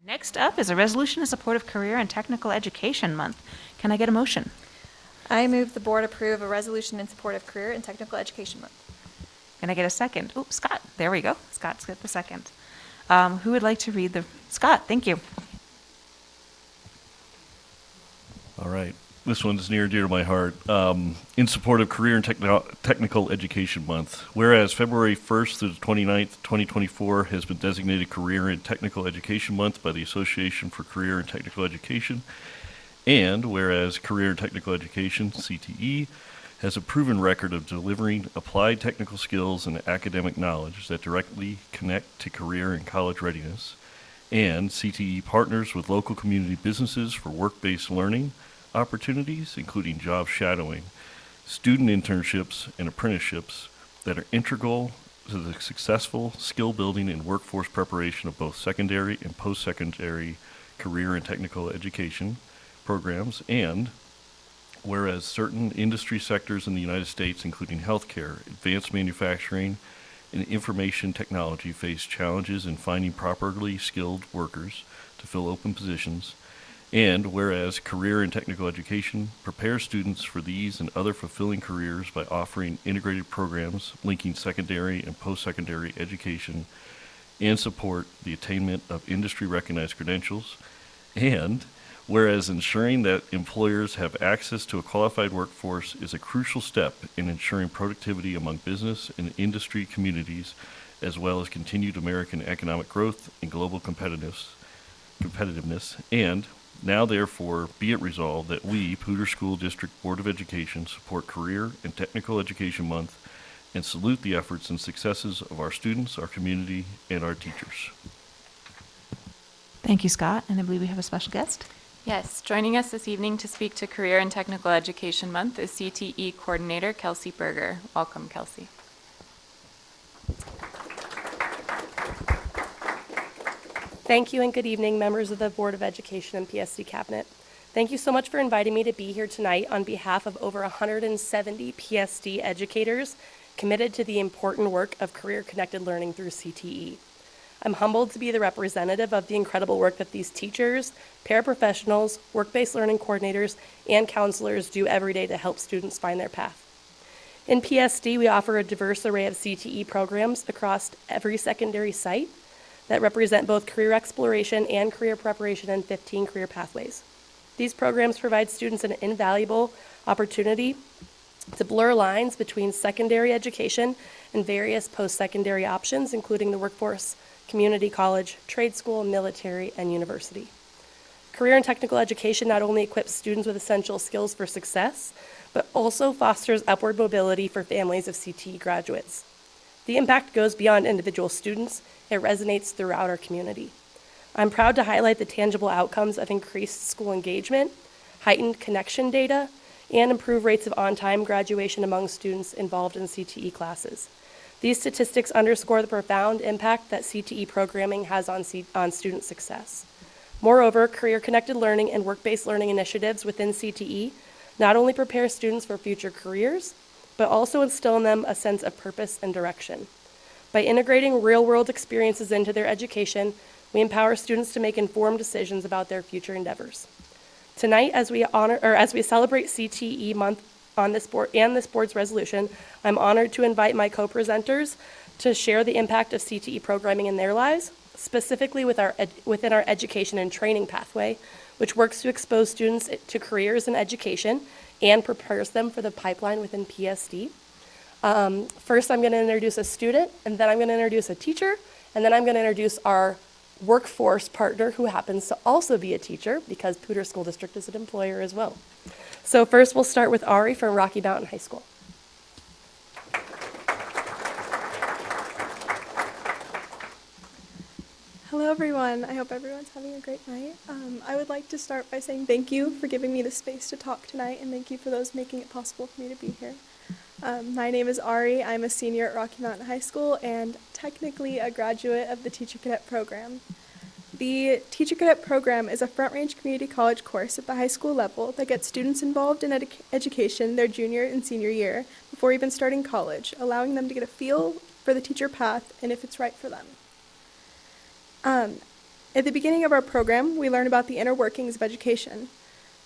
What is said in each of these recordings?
Next up is a resolution in support of Career and Technical Education Month. Can I get a motion? I move the board approve a resolution in support of Career and Technical Education Month. Can I get a second? Oops, Scott. There we go. Scott's got the second. Who would like to read the... Scott, thank you. All right. This one's near and dear to my heart. In support of Career and Technical Education Month, whereas February 1st through the 29th, 2024 has been designated Career and Technical Education Month by the Association for Career and Technical Education, and whereas Career and Technical Education, CTE, has a proven record of delivering applied technical skills and academic knowledge that directly connect to career and college readiness, and CTE partners with local community businesses for work-based learning opportunities, including job shadowing, student internships, and apprenticeships that are integral to the successful skill building and workforce preparation of both secondary and post-secondary career and technical education programs, and whereas certain industry sectors in the United States, including healthcare, advanced manufacturing, and information technology, face challenges in finding properly skilled workers to fill open positions, and whereas Career and Technical Education prepares students for these and other fulfilling careers by offering integrated programs linking secondary and post-secondary education and support the attainment of industry-recognized credentials, and whereas ensuring that employers have access to a qualified workforce is a crucial step in ensuring productivity among business and industry communities, as well as continued American economic growth and global competitiveness, and now, therefore, be it resolved that we, Poudre School District Board of Education, support Career and Technical Education Month and salute the efforts and successes of our students, our community, and our teachers. Thank you, Scott. And I believe we have a special guest. Yes, joining us this evening to speak to Career and Technical Education Month is CTE Coordinator Kelsey Berger. Welcome, Kelsey. Thank you and good evening, members of the Board of Education and PSD Cabinet. Thank you so much for inviting me to be here tonight on behalf of over 170 PSD educators committed to the important work of career-connected learning through CTE. I'm humbled to be the representative of the incredible work that these teachers, paraprofessionals, work-based learning coordinators, and counselors do every day to help students find their path. In PSD, we offer a diverse array of CTE programs across every secondary site that represent both career exploration and career preparation in 15 career pathways. These programs provide students an invaluable opportunity to blur lines between secondary education and various post-secondary options, including the workforce, community college, trade school, military, and university. Career and technical education not only equips students with essential skills for success, but also fosters upward mobility for families of CTE graduates. The impact goes beyond individual students. It resonates throughout our community. I'm proud to highlight the tangible outcomes of increased school engagement, heightened connection data, and improved rates of on-time graduation among students involved in CTE classes. These statistics underscore the profound impact that CTE programming has on student success. Moreover, career-connected learning and work-based learning initiatives within CTE not only prepare students for future careers, but also instill in them a sense of purpose and direction. By integrating real-world experiences into their education, we empower students to make informed decisions about their future endeavors. Tonight, as we celebrate CTE Month on this board and this board's resolution, I'm honored to invite my co-presenters to share the impact of CTE programming in their lives, specifically within our education and training pathway, which works to expose students to careers in education and prepares them for the pipeline within PSD. First, I'm going to introduce a student, and then I'm going to introduce a teacher, and then I'm going to introduce our workforce partner who happens to also be a teacher because Poudre School District is an employer as well. So first, we'll start with Ari from Rocky Mountain High School. Hello everyone, I hope everyone's having a great night. I would like to start by saying thank you for giving me the space to talk tonight, and thank you for those making it possible for me to be here. My name is Ari, I'm a senior at Rocky Mountain High School and technically a graduate of the Teacher Cadet program. The Teacher Cadet program is a Front Range Community College course at the high school level that gets students involved in education their junior and senior year before even starting college, allowing them to get a feel for the teacher path and if it's right for them. At the beginning of our program, we learn about the inner workings of education,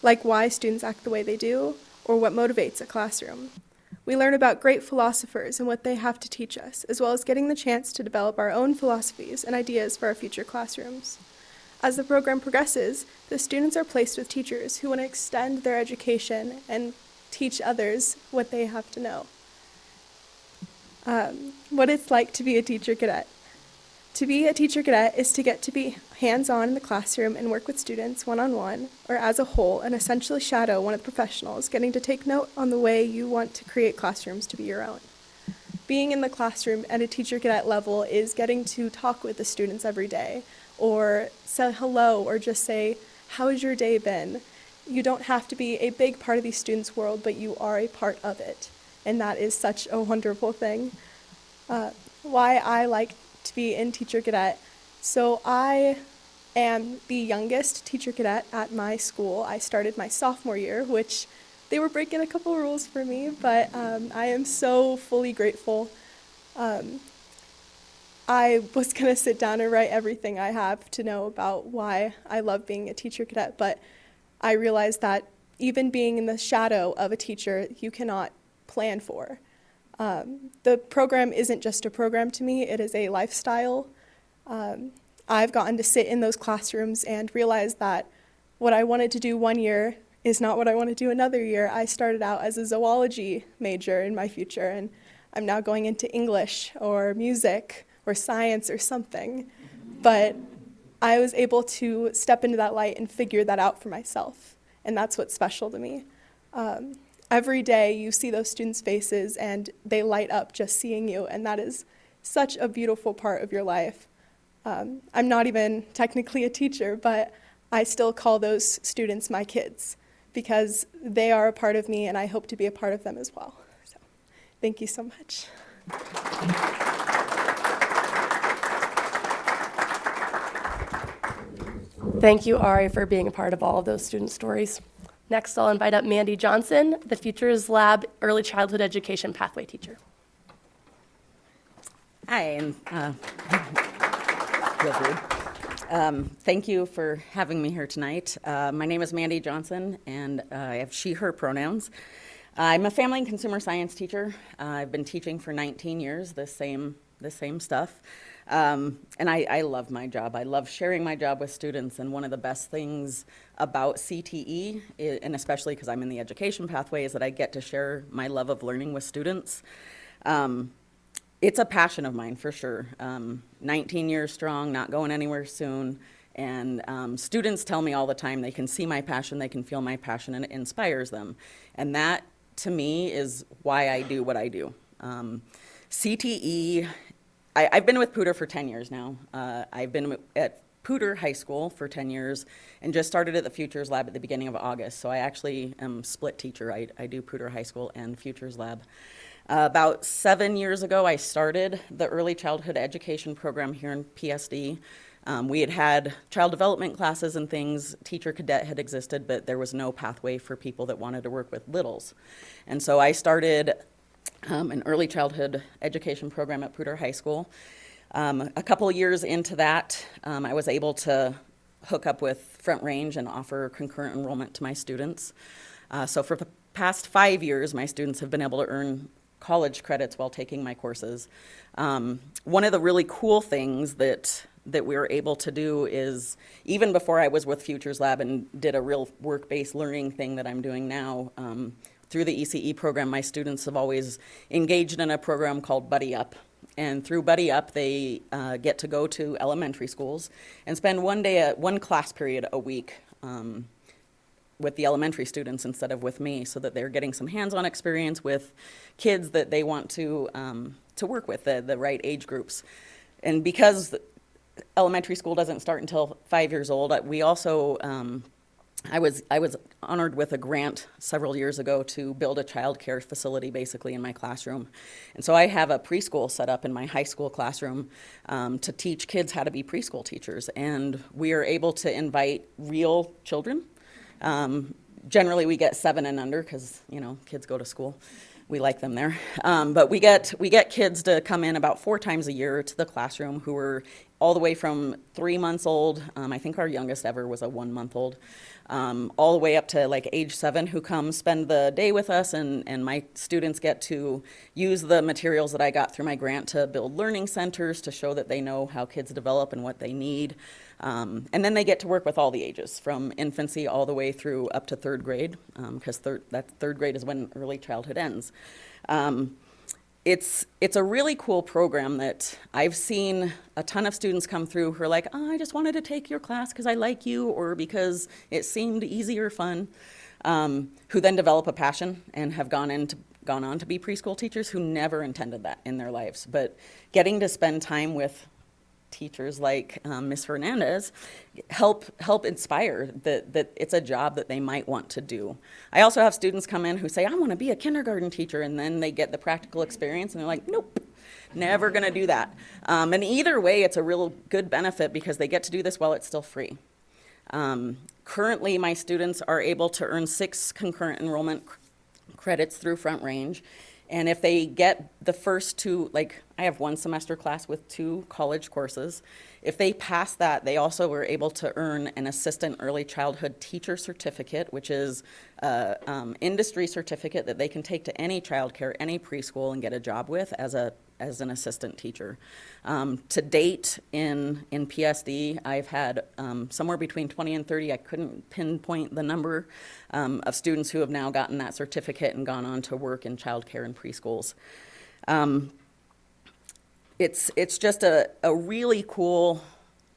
like why students act the way they do, or what motivates a classroom. We learn about great philosophers and what they have to teach us, as well as getting the chance to develop our own philosophies and ideas for our future classrooms. As the program progresses, the students are placed with teachers who want to extend their education and teach others what they have to know. What it's like to be a teacher cadet. To be a teacher cadet is to get to be hands-on in the classroom and work with students one-on-one or as a whole and essentially shadow one of the professionals, getting to take note on the way you want to create classrooms to be your own. Being in the classroom at a teacher cadet level is getting to talk with the students every day or say hello or just say, how's your day been? You don't have to be a big part of these students' world, but you are a part of it. And that is such a wonderful thing. Why I like to be in teacher cadet. So I am the youngest teacher cadet at my school. I started my sophomore year, which they were breaking a couple rules for me, but I am so fully grateful. I was going to sit down and write everything I have to know about why I love being a teacher cadet, but I realized that even being in the shadow of a teacher, you cannot plan for. The program isn't just a program to me, it is a lifestyle. I've gotten to sit in those classrooms and realize that what I wanted to do one year is not what I want to do another year. I started out as a zoology major in my future, and I'm now going into English or music or science or something. But I was able to step into that light and figure that out for myself, and that's what's special to me. Every day you see those students' faces and they light up just seeing you, and that is such a beautiful part of your life. I'm not even technically a teacher, but I still call those students my kids because they are a part of me and I hope to be a part of them as well. So, thank you so much. Thank you, Ari, for being a part of all of those student stories. Next, I'll invite up Mandy Johnson, the Futures Lab Early Childhood Education Pathway Teacher. Hi, and thank you for having me here tonight. My name is Mandy Johnson, and I have she, her pronouns. I'm a family and consumer science teacher. I've been teaching for 19 years, the same stuff. And I love my job. I love sharing my job with students, and one of the best things about CTE, and especially because I'm in the education pathway, is that I get to share my love of learning with students. It's a passion of mine, for sure. 19 years strong, not going anywhere soon, and students tell me all the time they can see my passion, they can feel my passion, and it inspires them. And that, to me, is why I do what I do. CTE, I've been with Poudre for 10 years now. I've been at Poudre High School for 10 years and just started at the Futures Lab at the beginning of August. So I actually am split teacher. I do Poudre High School and Futures Lab. About 7 years ago, I started the early childhood education program here in PSD. We had child development classes and things. Teacher cadet had existed, but there was no pathway for people that wanted to work with littles. And so I started an early childhood education program at Poudre High School. A couple of years into that, I was able to hook up with Front Range and offer concurrent enrollment to my students. So for the past 5 years, my students have been able to earn college credits while taking my courses. One of the really cool things that we were able to do is, even before I was with Futures Lab and did a real work-based learning thing that I'm doing now, through the ECE program, my students have always engaged in a program called Buddy Up. And through Buddy Up, they get to go to elementary schools and spend one class period a week with the elementary students instead of with me, so that they're getting some hands-on experience with kids that they want to work with, the right age groups. And because elementary school doesn't start until 5 years old, we also I was honored with a grant several years ago to build a child care facility basically in my classroom. And so I have a preschool set up in my high school classroom to teach kids how to be preschool teachers. And we are able to invite real children. Generally we get 7 and under because, kids go to school. We like them there. But we get kids to come in about 4 times a year to the classroom who are all the way from 3 months old, I think our youngest ever was a 1-month-old, all the way up to like age 7, who come spend the day with us, and my students get to use the materials that I got through my grant to build learning centers to show that they know how kids develop and what they need. And then they get to work with all the ages, from infancy all the way through up to 3rd grade, because third grade is when early childhood ends. It's a really cool program that I've seen a ton of students come through who are like, oh, I just wanted to take your class because I like you, or because it seemed easy or fun, who then develop a passion and have gone on to be preschool teachers who never intended that in their lives. But getting to spend time with teachers like Ms. Hernandez help inspire that it's a job that they might want to do. I also have students come in who say, I want to be a kindergarten teacher, and then they get the practical experience and they're like, nope, never going to do that. And either way, it's a real good benefit because they get to do this while it's still free. Currently, my students are able to earn 6 concurrent enrollment credits through Front Range. And if they get the first 2, like I have 1 semester class with 2 college courses, if they pass that, they also were able to earn an assistant early childhood teacher certificate, which is an industry certificate that they can take to any childcare, any preschool, and get a job with as an assistant teacher. To date in PSD, I've had somewhere between 20 and 30, I couldn't pinpoint the number, of students who have now gotten that certificate and gone on to work in childcare and preschools. It's just a really cool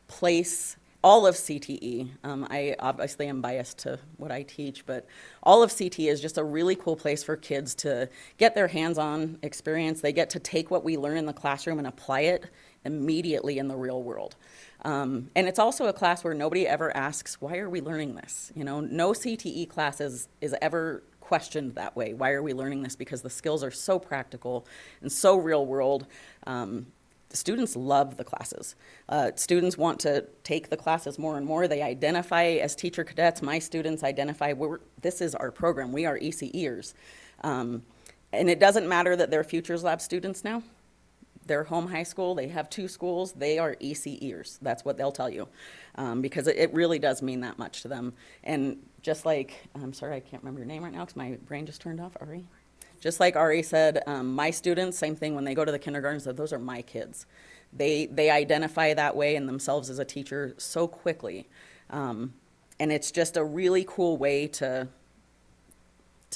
place. All of CTE, I obviously am biased to what I teach, but all of CTE is just a really cool place for kids to get their hands-on experience. They get to take what we learn in the classroom and apply it immediately in the real world. And it's also a class where nobody ever asks, why are we learning this? You know, no CTE class is ever questioned that way. Why are we learning this? Because the skills are so practical and so real world. Students love the classes. Students want to take the classes more and more. They identify as teacher cadets. My students identify, this is our program. We are ECEers. And it doesn't matter that they're Futures Lab students now. They're home high school. They have 2 schools. They are ECEers. That's what they'll tell you, because it really does mean that much to them. And just like, I'm sorry, I can't remember your name right now because my brain just turned off, Ari. Just like Ari said, my students, same thing, when they go to the kindergarten, said, those are my kids. They identify that way in themselves as a teacher so quickly. And it's just a really cool way to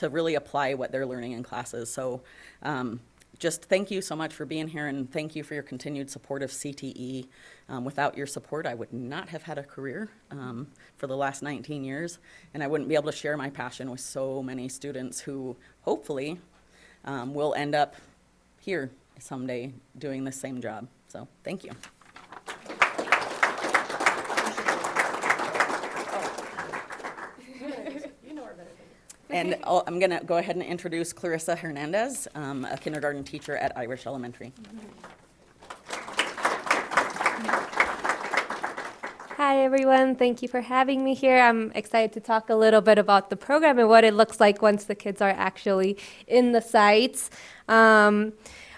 really apply what they're learning in classes. So just thank you so much for being here, and thank you for your continued support of CTE. Without your support, I would not have had a career for the last 19 years, and I wouldn't be able to share my passion with so many students who hopefully will end up here someday doing the same job. So thank you. And I'm going to go ahead and introduce Clarissa Hernandez, a kindergarten teacher at Irish Elementary. Hi, everyone. Thank you for having me here. I'm excited to talk a little bit about the program and what it looks like once the kids are actually in the sites.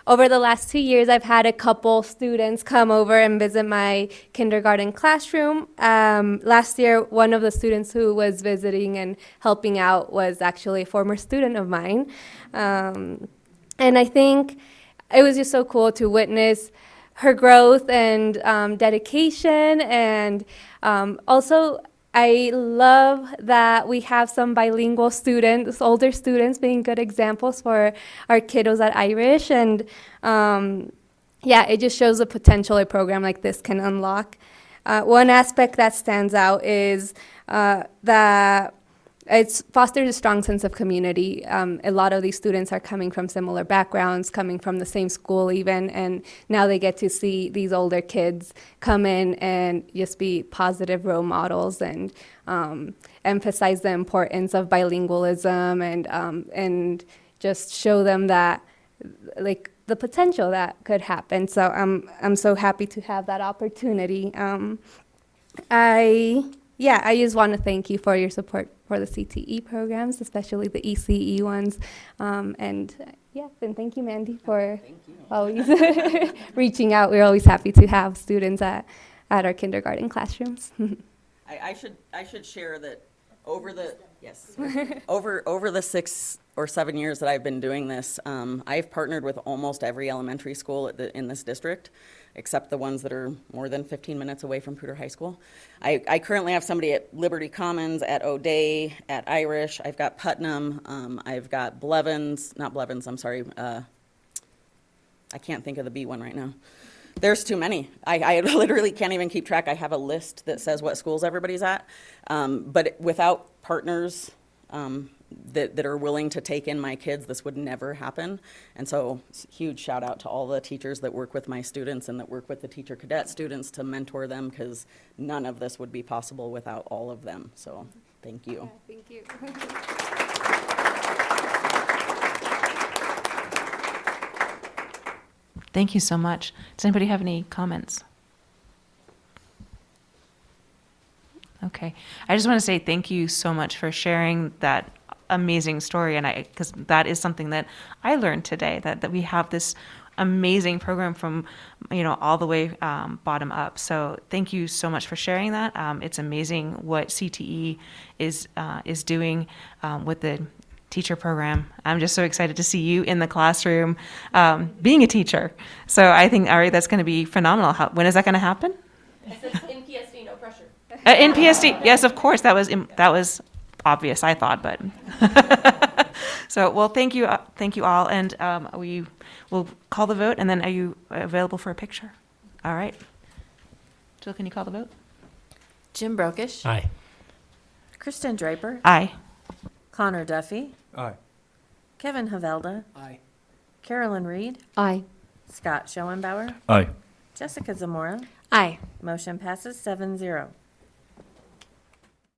Over the last 2 years, I've had a couple students come over and visit my kindergarten classroom. Last year, one of the students who was visiting and helping out was actually a former student of mine. And I think it was just so cool to witness her growth and dedication. And also, I love that we have some bilingual students, older students, being good examples for our kiddos at Irish. And yeah, it just shows the potential a program like this can unlock. One aspect that stands out is that it's fostered a strong sense of community. A lot of these students are coming from similar backgrounds, coming from the same school even, and now they get to see these older kids come in and just be positive role models and emphasize the importance of bilingualism and just show them that, like, the potential that could happen. So I'm so happy to have that opportunity. Yeah, I just want to thank you for your support for the CTE programs, especially the ECE ones. And thank you, Mandy, for always reaching out. We're always happy to have students at our kindergarten classrooms. I should share that over the over the 6 or 7 years that I've been doing this, I've partnered with almost every elementary school in this district, except the ones that are more than 15 minutes away from Poudre High School. I currently have somebody at Liberty Commons, at O'Day, at Irish. I've got Putnam. I've got Blevins, not Blevins. I'm sorry. I can't think of the B one right now. There's too many. I literally can't even keep track. I have a list that says what schools everybody's at. But without partners that are willing to take in my kids, this would never happen. And so huge shout out to all the teachers that work with my students and that work with the teacher cadet students to mentor them, because none of this would be possible without all of them. So thank you. Thank you. Thank you so much. Does anybody have any comments? Okay. I just want to say thank you so much for sharing that amazing story, and because that is something that I learned today, that we have this amazing program from all the way bottom up. So thank you so much for sharing that. It's amazing what CTE is doing with the teacher program. I'm just so excited to see you in the classroom being a teacher. So I think, Ari, that's going to be phenomenal. When is that going to happen? In PSD, no pressure. In PSD, yes, of course. That was obvious, I thought, but so well. Thank you all, and we will call the vote. And then, are you available for a picture? All right. Jill, can you call the vote? Jim Brokish. Aye. Kristen Draper. Aye. Connor Duffy. Aye. Kevin Havelda. Aye. Carolyn Reed. Aye. Scott Schoenbauer. Aye. Jessica Zamora. Aye. Motion passes 7-0.